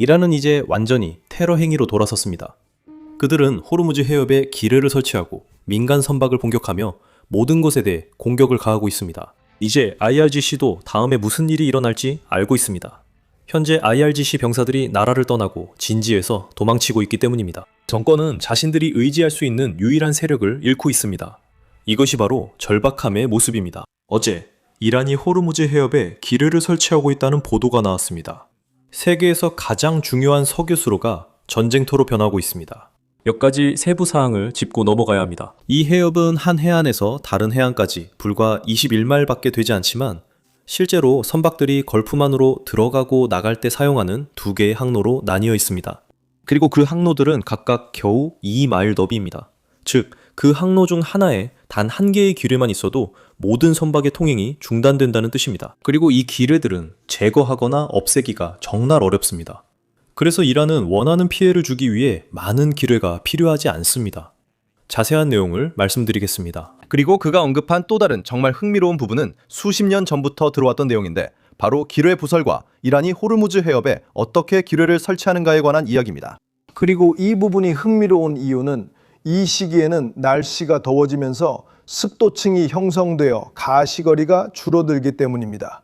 이란은 이제 완전히 테러 행위로 돌아섰습니다. 그들은 호르무즈 해협에 기뢰를 설치하고 민간 선박을 공격하며 모든 것에 대해 공격을 가하고 있습니다. 이제 IRGC도 다음에 무슨 일이 일어날지 알고 있습니다. 현재 IRGC 병사들이 나라를 떠나고 진지에서 도망치고 있기 때문입니다. 정권은 자신들이 의지할 수 있는 유일한 세력을 잃고 있습니다. 이것이 바로 절박함의 모습입니다. 어제 이란이 호르무즈 해협에 기뢰를 설치하고 있다는 보도가 나왔습니다. 세계에서 가장 중요한 석유수로가 전쟁터로 변하고 있습니다. 몇 가지 세부 사항을 짚고 넘어가야 합니다. 이 해협은 한 해안에서 다른 해안까지 불과 21마일밖에 되지 않지만 실제로 선박들이 걸프만으로 들어가고 나갈 때 사용하는 두 개의 항로로 나뉘어 있습니다. 그리고 그 항로들은 각각 겨우 2마일 너비입니다. 즉, 그 항로 중 하나에 단 한 개의 기뢰만 있어도 모든 선박의 통행이 중단된다는 뜻입니다. 그리고 이 기뢰들은 제거하거나 없애기가 정말 어렵습니다. 그래서 이란은 원하는 피해를 주기 위해 많은 기뢰가 필요하지 않습니다. 자세한 내용을 말씀드리겠습니다. 그리고 그가 언급한 또 다른 정말 흥미로운 부분은 수십 년 전부터 들어왔던 내용인데 바로 기뢰 부설과 이란이 호르무즈 해협에 어떻게 기뢰를 설치하는가에 관한 이야기입니다. 그리고 이 부분이 흥미로운 이유는 이 시기에는 날씨가 더워지면서 습도층이 형성되어 가시거리가 줄어들기 때문입니다.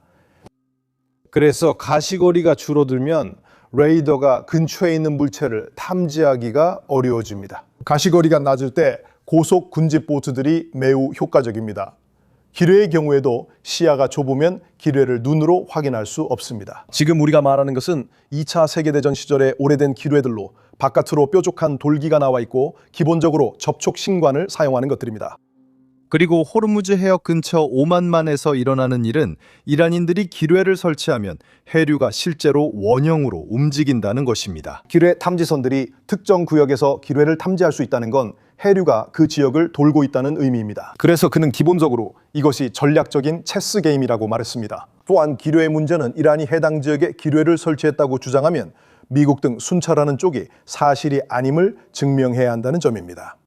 그래서 가시거리가 줄어들면 레이더가 근처에 있는 물체를 탐지하기가 어려워집니다. 가시거리가 낮을 때 고속 군집 보트들이 매우 효과적입니다. 기뢰의 경우에도 시야가 좁으면 기뢰를 눈으로 확인할 수 없습니다. 지금 우리가 말하는 것은 2차 세계대전 시절의 오래된 기뢰들로 바깥으로 뾰족한 돌기가 나와 있고 기본적으로 접촉 신관을 사용하는 것들입니다. 그리고 호르무즈 해협 근처 오만만에서 일어나는 일은 이란인들이 기뢰를 설치하면 해류가 실제로 원형으로 움직인다는 것입니다. 기뢰 탐지선들이 특정 구역에서 기뢰를 탐지할 수 있다는 건 해류가 그 지역을 돌고 있다는 의미입니다. 그래서 그는 기본적으로 이것이 전략적인 체스 게임이라고 말했습니다. 또한 기뢰의 문제는 이란이 해당 지역에 기뢰를 설치했다고 주장하면 미국 등 순찰하는 쪽이 사실이 아님을 증명해야 한다는 점입니다.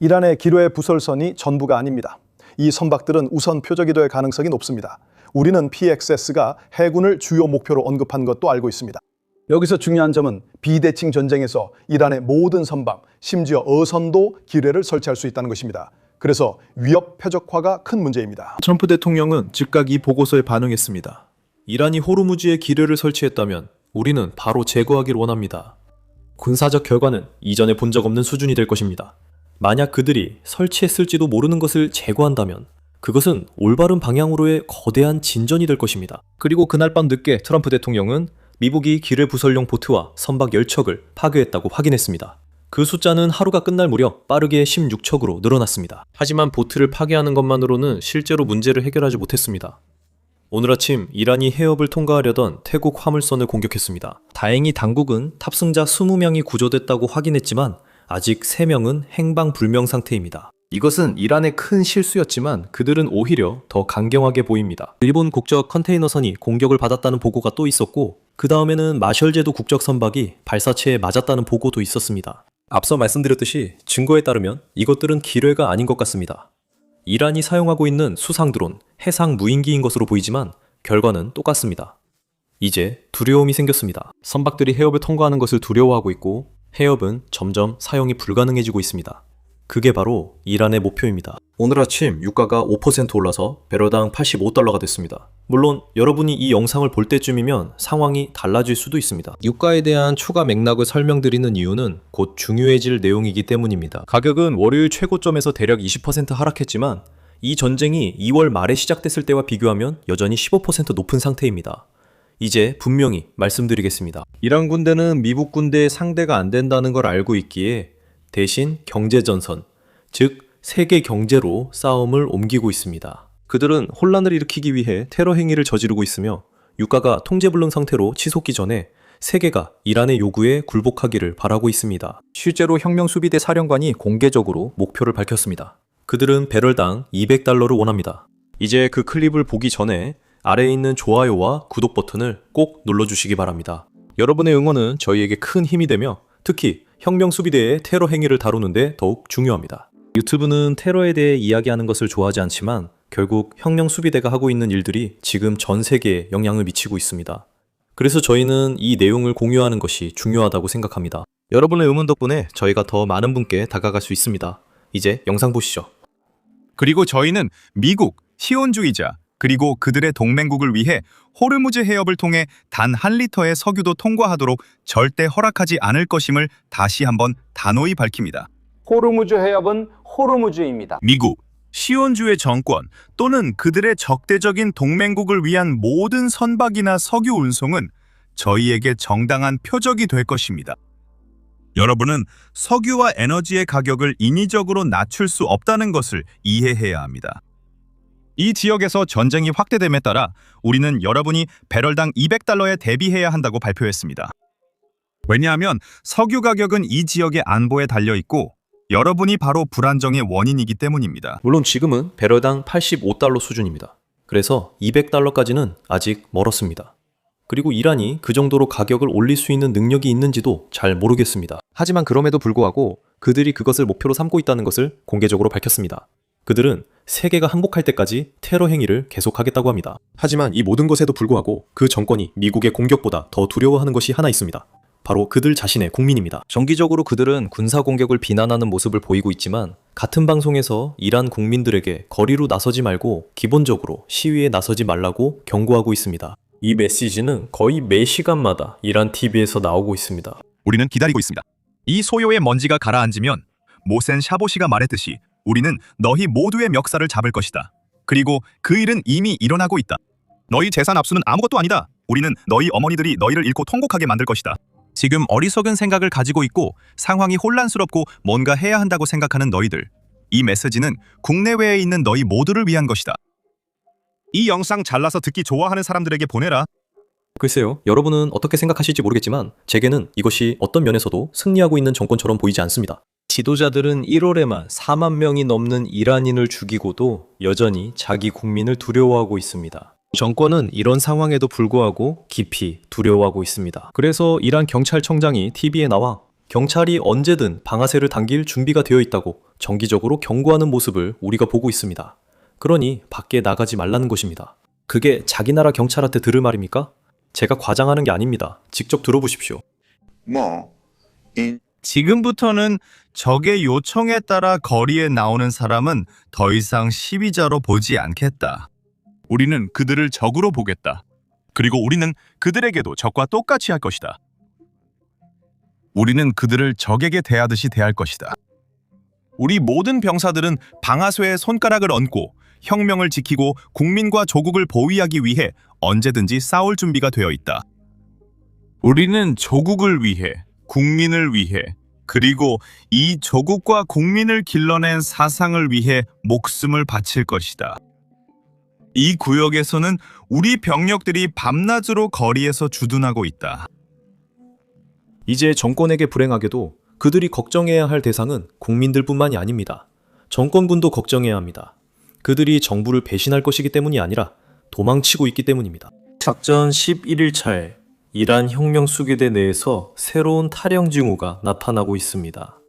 이란의 기뢰 부설선이 전부가 아닙니다. 이 선박들은 우선 표적이 될 가능성이 높습니다. 우리는 PXS가 해군을 주요 목표로 언급한 것도 알고 있습니다. 여기서 중요한 점은 비대칭 전쟁에서 이란의 모든 선박, 심지어 어선도 기뢰를 설치할 수 있다는 것입니다. 그래서 위협 표적화가 큰 문제입니다. 트럼프 대통령은 즉각 이 보고서에 반응했습니다. 이란이 호르무즈에 기뢰를 설치했다면 우리는 바로 제거하길 원합니다. 군사적 결과는 이전에 본 적 없는 수준이 될 것입니다. 만약 그들이 설치했을지도 모르는 것을 제거한다면 그것은 올바른 방향으로의 거대한 진전이 될 것입니다. 그리고 그날 밤 늦게 트럼프 대통령은 미국이 기뢰 부설용 보트와 선박 10척을 파괴했다고 확인했습니다. 그 숫자는 하루가 끝날 무렵 빠르게 16척으로 늘어났습니다. 하지만 보트를 파괴하는 것만으로는 실제로 문제를 해결하지 못했습니다. 오늘 아침 이란이 해협을 통과하려던 태국 화물선을 공격했습니다. 다행히 당국은 탑승자 20명이 구조됐다고 확인했지만 아직 3명은 행방불명 상태입니다. 이것은 이란의 큰 실수였지만 그들은 오히려 더 강경하게 보입니다. 일본 국적 컨테이너선이 공격을 받았다는 보고가 또 있었고 그 다음에는 마셜제도 국적 선박이 발사체에 맞았다는 보고도 있었습니다. 앞서 말씀드렸듯이 증거에 따르면 이것들은 기뢰가 아닌 것 같습니다. 이란이 사용하고 있는 수상 드론, 해상 무인기인 것으로 보이지만 결과는 똑같습니다. 이제 두려움이 생겼습니다. 선박들이 해협을 통과하는 것을 두려워하고 있고 해협은 점점 사용이 불가능해지고 있습니다. 그게 바로 이란의 목표입니다. 오늘 아침 유가가 5% 올라서 배럴당 $85가 됐습니다. 물론 여러분이 이 영상을 볼 때쯤이면 상황이 달라질 수도 있습니다. 유가에 대한 추가 맥락을 설명드리는 이유는 곧 중요해질 내용이기 때문입니다. 가격은 월요일 최고점에서 대략 20% 하락했지만 이 전쟁이 2월 말에 시작됐을 때와 비교하면 여전히 15% 높은 상태입니다. 이제 분명히 말씀드리겠습니다. 이란 군대는 미국 군대의 상대가 안 된다는 걸 알고 있기에 대신 경제전선, 즉 세계 경제로 싸움을 옮기고 있습니다. 그들은 혼란을 일으키기 위해 테러 행위를 저지르고 있으며 유가가 통제불능 상태로 치솟기 전에 세계가 이란의 요구에 굴복하기를 바라고 있습니다. 실제로 혁명수비대 사령관이 공개적으로 목표를 밝혔습니다. 그들은 배럴당 $200를 원합니다. 이제 그 클립을 보기 전에 아래에 있는 좋아요와 구독 버튼을 꼭 눌러주시기 바랍니다. 여러분의 응원은 저희에게 큰 힘이 되며 특히 혁명수비대의 테러 행위를 다루는데 더욱 중요합니다. 유튜브는 테러에 대해 이야기하는 것을 좋아하지 않지만 결국 혁명수비대가 하고 있는 일들이 지금 전 세계에 영향을 미치고 있습니다. 그래서 저희는 이 내용을 공유하는 것이 중요하다고 생각합니다. 여러분의 의문 덕분에 저희가 더 많은 분께 다가갈 수 있습니다. 이제 영상 보시죠. 그리고 저희는 미국, 시온주의자, 그리고 그들의 동맹국을 위해 호르무즈 해협을 통해 단 한 리터의 석유도 통과하도록 절대 허락하지 않을 것임을 다시 한번 단호히 밝힙니다. 호르무즈 해협은 호르무즈입니다. 미국, 시온주의 정권 또는 그들의 적대적인 동맹국을 위한 모든 선박이나 석유 운송은 저희에게 정당한 표적이 될 것입니다. 여러분은 석유와 에너지의 가격을 인위적으로 낮출 수 없다는 것을 이해해야 합니다. 이 지역에서 전쟁이 확대됨에 따라 우리는 여러분이 배럴당 200달러에 대비해야 한다고 발표했습니다. 왜냐하면 석유 가격은 이 지역의 안보에 달려있고 여러분이 바로 불안정의 원인이기 때문입니다. 물론 지금은 배럴당 85달러 수준입니다. 그래서 200달러까지는 아직 멀었습니다. 그리고 이란이 그 정도로 가격을 올릴 수 있는 능력이 있는지도 잘 모르겠습니다. 하지만 그럼에도 불구하고 그들이 그것을 목표로 삼고 있다는 것을 공개적으로 밝혔습니다. 그들은 세계가 항복할 때까지 테러 행위를 계속하겠다고 합니다. 하지만 이 모든 것에도 불구하고 그 정권이 미국의 공격보다 더 두려워하는 것이 하나 있습니다. 바로 그들 자신의 국민입니다. 정기적으로 그들은 군사 공격을 비난하는 모습을 보이고 있지만 같은 방송에서 이란 국민들에게 거리로 나서지 말고 기본적으로 시위에 나서지 말라고 경고하고 있습니다. 이 메시지는 거의 매 시간마다 이란 TV에서 나오고 있습니다. 우리는 기다리고 있습니다. 이 소요의 먼지가 가라앉으면 모센 샤보시가 말했듯이 우리는 너희 모두의 멱살을 잡을 것이다. 그리고 그 일은 이미 일어나고 있다. 너희 재산 압수는 아무것도 아니다. 우리는 너희 어머니들이 너희를 잃고 통곡하게 만들 것이다. 지금 어리석은 생각을 가지고 있고 상황이 혼란스럽고 뭔가 해야 한다고 생각하는 너희들. 이 메시지는 국내외에 있는 너희 모두를 위한 것이다. 이 영상 잘라서 듣기 좋아하는 사람들에게 보내라. 글쎄요, 여러분은 어떻게 생각하실지 모르겠지만 제게는 이것이 어떤 면에서도 승리하고 있는 정권처럼 보이지 않습니다. 지도자들은 1월에만 4만 명이 넘는 이란인을 죽이고도 여전히 자기 국민을 두려워하고 있습니다. 정권은 이런 상황에도 불구하고 깊이 두려워하고 있습니다. 그래서 이란 경찰청장이 TV에 나와 경찰이 언제든 방아쇠를 당길 준비가 되어 있다고 정기적으로 경고하는 모습을 우리가 보고 있습니다. 그러니 밖에 나가지 말라는 것입니다. 그게 자기 나라 경찰한테 들을 말입니까? 제가 과장하는 게 아닙니다. 직접 들어보십시오. 지금부터는 적의 요청에 따라 거리에 나오는 사람은 더 이상 시위자로 보지 않겠다. 우리는 그들을 적으로 보겠다. 그리고 우리는 그들에게도 적과 똑같이 할 것이다. 우리는 그들을 적에게 대하듯이 대할 것이다. 우리 모든 병사들은 방아쇠에 손가락을 얹고 혁명을 지키고 국민과 조국을 보위하기 위해 언제든지 싸울 준비가 되어 있다. 우리는 조국을 위해, 국민을 위해, 그리고 이 조국과 국민을 길러낸 사상을 위해 목숨을 바칠 것이다. 이 구역에서는 우리 병력들이 밤낮으로 거리에서 주둔하고 있다. 이제 정권에게 불행하게도 그들이 걱정해야 할 대상은 국민들뿐만이 아닙니다. 정권군도 걱정해야 합니다. 그들이 정부를 배신할 것이기 때문이 아니라 도망치고 있기 때문입니다. 작전 11일차에 이란 혁명 수계대 내에서 새로운 탈영 징후가 나타나고 있습니다.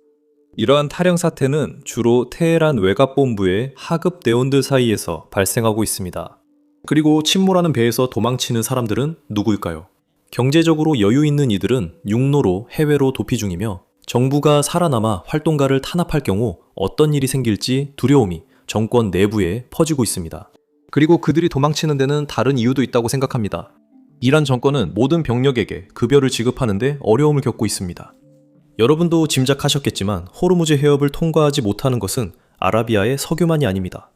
이러한 탈영 사태는 주로 테헤란 외갑본부의 하급 대원들 사이에서 발생하고 있습니다. 그리고 침몰하는 배에서 도망치는 사람들은 누구일까요? 경제적으로 여유 있는 이들은 육로로 해외로 도피 중이며 정부가 살아남아 활동가를 탄압할 경우 어떤 일이 생길지 두려움이 정권 내부에 퍼지고 있습니다. 그리고 그들이 도망치는 데는 다른 이유도 있다고 생각합니다. 이란 정권은 모든 병력에게 급여를 지급하는데 어려움을 겪고 있습니다. 여러분도 짐작하셨겠지만 호르무즈 해협을 통과하지 못하는 것은 아라비아의 석유만이 아닙니다.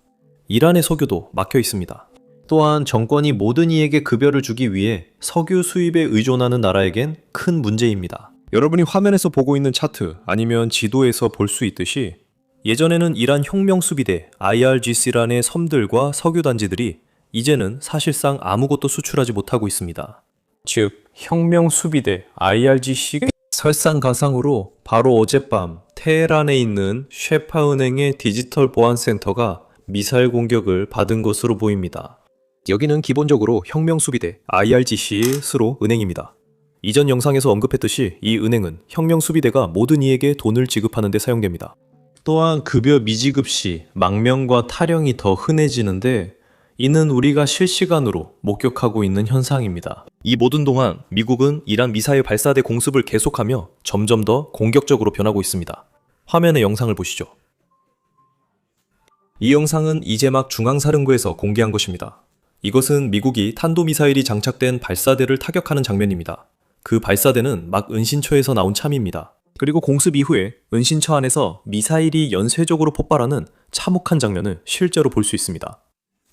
이란의 석유도 막혀 있습니다. 또한 정권이 모든 이에게 급여를 주기 위해 석유 수입에 의존하는 나라에겐 큰 문제입니다. 여러분이 화면에서 보고 있는 차트 아니면 지도에서 볼 수 있듯이 예전에는 이란 혁명수비대 IRGC란의 섬들과 석유단지들이 이제는 사실상 아무것도 수출하지 못하고 있습니다. 즉, 혁명수비대 IRGC가 설상가상으로 바로 어젯밤 테헤란에 있는 쉐파은행의 디지털 보안센터가 미사일 공격을 받은 것으로 보입니다. 여기는 기본적으로 혁명수비대 IRGC의 수로 은행입니다. 이전 영상에서 언급했듯이 이 은행은 혁명수비대가 모든 이에게 돈을 지급하는 데 사용됩니다. 또한 급여 미지급 시 망명과 탈영이 더 흔해지는데 이는 우리가 실시간으로 목격하고 있는 현상입니다. 이 모든 동안 미국은 이란 미사일 발사대 공습을 계속하며 점점 더 공격적으로 변하고 있습니다. 화면의 영상을 보시죠. 이 영상은 이제 막 중앙사령부에서 공개한 것입니다. 이것은 미국이 탄도미사일이 장착된 발사대를 타격하는 장면입니다. 그 발사대는 막 은신처에서 나온 참입니다. 그리고 공습 이후에 은신처 안에서 미사일이 연쇄적으로 폭발하는 참혹한 장면을 실제로 볼 수 있습니다.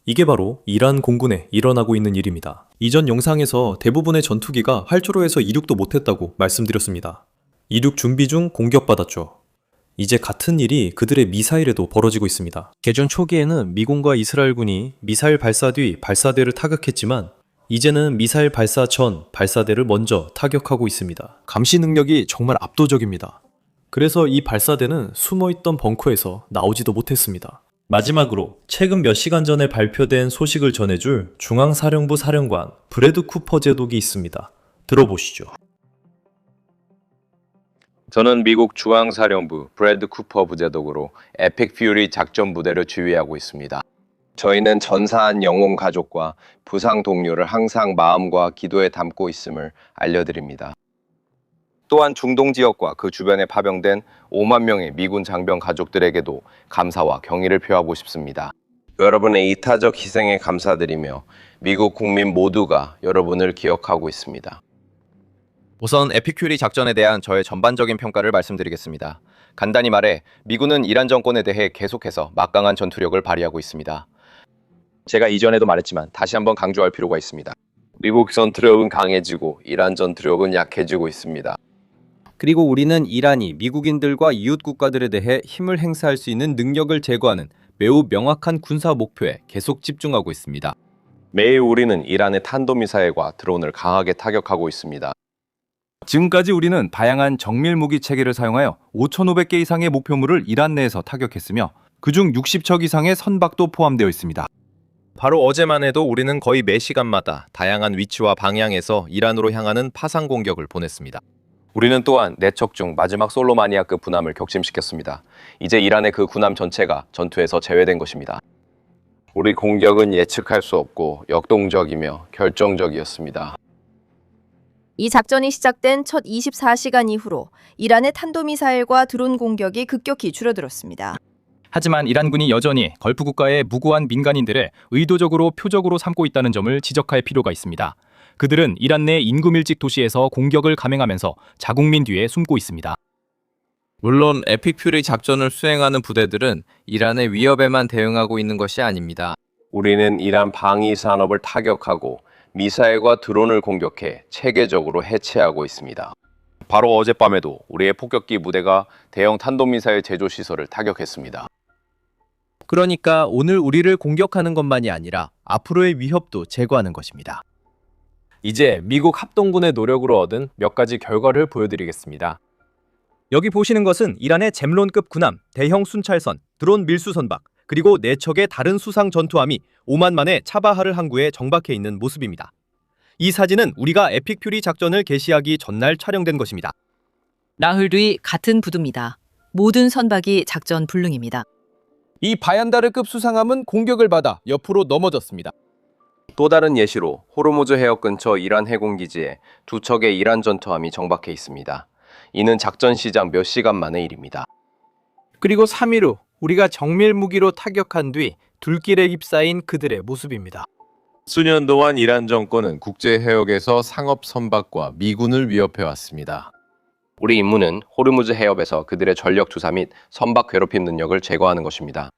이게 바로 이란 공군에 일어나고 있는 일입니다. 이전 영상에서 대부분의 전투기가 활주로에서 이륙도 못했다고 말씀드렸습니다. 이륙 준비 중 공격받았죠. 이제 같은 일이 그들의 미사일에도 벌어지고 있습니다. 개전 초기에는 미군과 이스라엘군이 미사일 발사 뒤 발사대를 타격했지만 이제는 미사일 발사 전 발사대를 먼저 타격하고 있습니다. 감시 능력이 정말 압도적입니다. 그래서 이 발사대는 숨어있던 벙커에서 나오지도 못했습니다. 마지막으로 최근 몇 시간 전에 발표된 소식을 전해줄 중앙사령부 사령관 브래드 쿠퍼 제독이 있습니다. 들어보시죠. 저는 미국 중앙사령부 브래드 쿠퍼 부제독으로 에픽 퓨리 작전 부대를 지휘하고 있습니다. 저희는 전사한 영웅 가족과 부상 동료를 항상 마음과 기도에 담고 있음을 알려드립니다. 또한 중동 지역과 그 주변에 파병된 5만 명의 미군 장병 가족들에게도 감사와 경의를 표하고 싶습니다. 여러분의 이타적 희생에 감사드리며 미국 국민 모두가 여러분을 기억하고 있습니다. 우선 에피큐리 작전에 대한 저의 전반적인 평가를 말씀드리겠습니다. 간단히 말해 미군은 이란 정권에 대해 계속해서 막강한 전투력을 발휘하고 있습니다. 제가 이전에도 말했지만 다시 한번 강조할 필요가 있습니다. 미국 전투력은 강해지고 이란 전투력은 약해지고 있습니다. 그리고 우리는 이란이 미국인들과 이웃 국가들에 대해 힘을 행사할 수 있는 능력을 제거하는 매우 명확한 군사 목표에 계속 집중하고 있습니다. 매일 우리는 이란의 탄도미사일과 드론을 강하게 타격하고 있습니다. 지금까지 우리는 다양한 정밀 무기 체계를 사용하여 5,500개 이상의 목표물을 이란 내에서 타격했으며 그중 60척 이상의 선박도 포함되어 있습니다. 바로 어제만 해도 우리는 거의 매 시간마다 다양한 위치와 방향에서 이란으로 향하는 파상 공격을 보냈습니다. 우리는 또한 4척 중 마지막 솔로마니아급 군함을 격침시켰습니다. 이제 이란의 그 군함 전체가 전투에서 제외된 것입니다. 우리 공격은 예측할 수 없고 역동적이며 결정적이었습니다. 이 작전이 시작된 첫 24시간 이후로 이란의 탄도미사일과 드론 공격이 급격히 줄어들었습니다. 하지만 이란군이 여전히 걸프 국가의 무고한 민간인들을 의도적으로 표적으로 삼고 있다는 점을 지적할 필요가 있습니다. 그들은 이란 내 인구 밀집 도시에서 공격을 감행하면서 자국민 뒤에 숨고 있습니다. 물론 에픽 퓨리 작전을 수행하는 부대들은 이란의 위협에만 대응하고 있는 것이 아닙니다. 우리는 이란 방위 산업을 타격하고 미사일과 드론을 공격해 체계적으로 해체하고 있습니다. 바로 어젯밤에도 우리의 폭격기 무대가 대형 탄도미사일 제조 시설을 타격했습니다. 그러니까 오늘 우리를 공격하는 것만이 아니라 앞으로의 위협도 제거하는 것입니다. 이제 미국 합동군의 노력으로 얻은 몇 가지 결과를 보여드리겠습니다. 여기 보시는 것은 이란의 잼론급 군함, 대형 순찰선, 드론 밀수 선박, 그리고 4척의 다른 수상 전투함이 오만만의 차바하르 항구에 정박해 있는 모습입니다. 이 사진은 우리가 에픽 퓨리 작전을 개시하기 전날 촬영된 것입니다. 나흘 뒤 같은 부두입니다. 모든 선박이 작전 불능입니다. 이 바얀다르급 수상함은 공격을 받아 옆으로 넘어졌습니다. 또 다른 예시로 호르무즈 해역 근처 이란 해군기지에 2척의 이란 전투함이 정박해 있습니다. 이는 작전 시작 몇 시간 만의 일입니다. 그리고 3일 후 우리가 정밀 무기로 타격한 뒤 둘길에 휩싸인 그들의 모습입니다. 수년 동안 이란 정권은 국제 해역에서 상업 선박과 미군을 위협해 왔습니다. 우리 임무는 호르무즈 해협에서 그들의 전력 투사 및 선박 괴롭힘 능력을 제거하는 것입니다.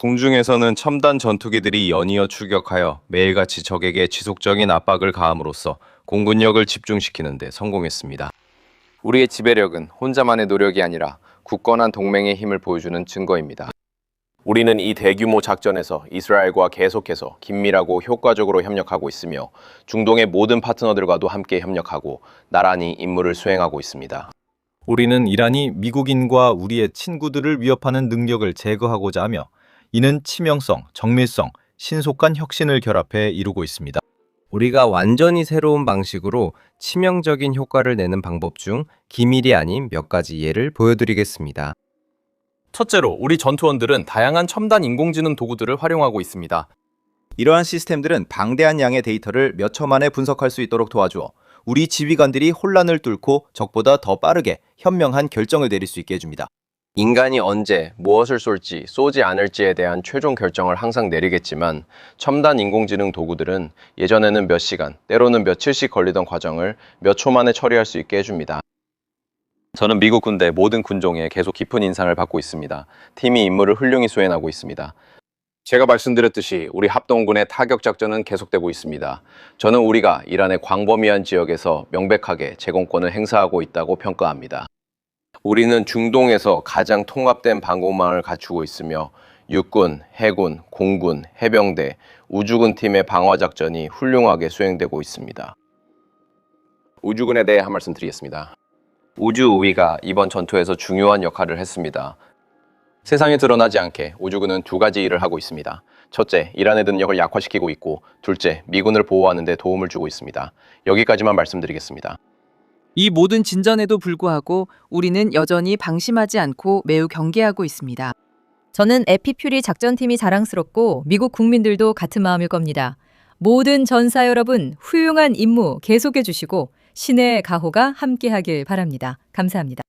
공중에서는 첨단 전투기들이 연이어 출격하여 매일같이 적에게 지속적인 압박을 가함으로써 공군력을 집중시키는 데 성공했습니다. 우리의 지배력은 혼자만의 노력이 아니라 굳건한 동맹의 힘을 보여주는 증거입니다. 우리는 이 대규모 작전에서 이스라엘과 계속해서 긴밀하고 효과적으로 협력하고 있으며 중동의 모든 파트너들과도 함께 협력하고 나란히 임무를 수행하고 있습니다. 우리는 이란이 미국인과 우리의 친구들을 위협하는 능력을 제거하고자 하며 이는 치명성, 정밀성, 신속한 혁신을 결합해 이루고 있습니다. 우리가 완전히 새로운 방식으로 치명적인 효과를 내는 방법 중 기밀이 아닌 몇 가지 예를 보여드리겠습니다. 첫째로 우리 전투원들은 다양한 첨단 인공지능 도구들을 활용하고 있습니다. 이러한 시스템들은 방대한 양의 데이터를 몇 초 만에 분석할 수 있도록 도와주어 우리 지휘관들이 혼란을 뚫고 적보다 더 빠르게 현명한 결정을 내릴 수 있게 해줍니다. 인간이 언제 무엇을 쏠지 쏘지 않을지에 대한 최종 결정을 항상 내리겠지만 첨단 인공지능 도구들은 예전에는 몇 시간, 때로는 며칠씩 걸리던 과정을 몇 초 만에 처리할 수 있게 해줍니다. 저는 미국 군대 모든 군종에 계속 깊은 인상을 받고 있습니다. 팀이 임무를 훌륭히 수행하고 있습니다. 제가 말씀드렸듯이 우리 합동군의 타격 작전은 계속되고 있습니다. 저는 우리가 이란의 광범위한 지역에서 명백하게 제공권을 행사하고 있다고 평가합니다. 우리는 중동에서 가장 통합된 방공망을 갖추고 있으며 육군, 해군, 공군, 해병대, 우주군 팀의 방어 작전이 훌륭하게 수행되고 있습니다. 우주군에 대해 한 말씀 드리겠습니다. 우주우위가 이번 전투에서 중요한 역할을 했습니다. 세상에 드러나지 않게 우주군은 두 가지 일을 하고 있습니다. 첫째, 이란의 능력을 약화시키고 있고, 둘째, 미군을 보호하는 데 도움을 주고 있습니다. 여기까지만 말씀드리겠습니다. 이 모든 진전에도 불구하고 우리는 여전히 방심하지 않고 매우 경계하고 있습니다. 저는 에피퓨리 작전팀이 자랑스럽고 미국 국민들도 같은 마음일 겁니다. 모든 전사 여러분, 훌륭한 임무 계속해 주시고 신의 가호가 함께하길 바랍니다. 감사합니다.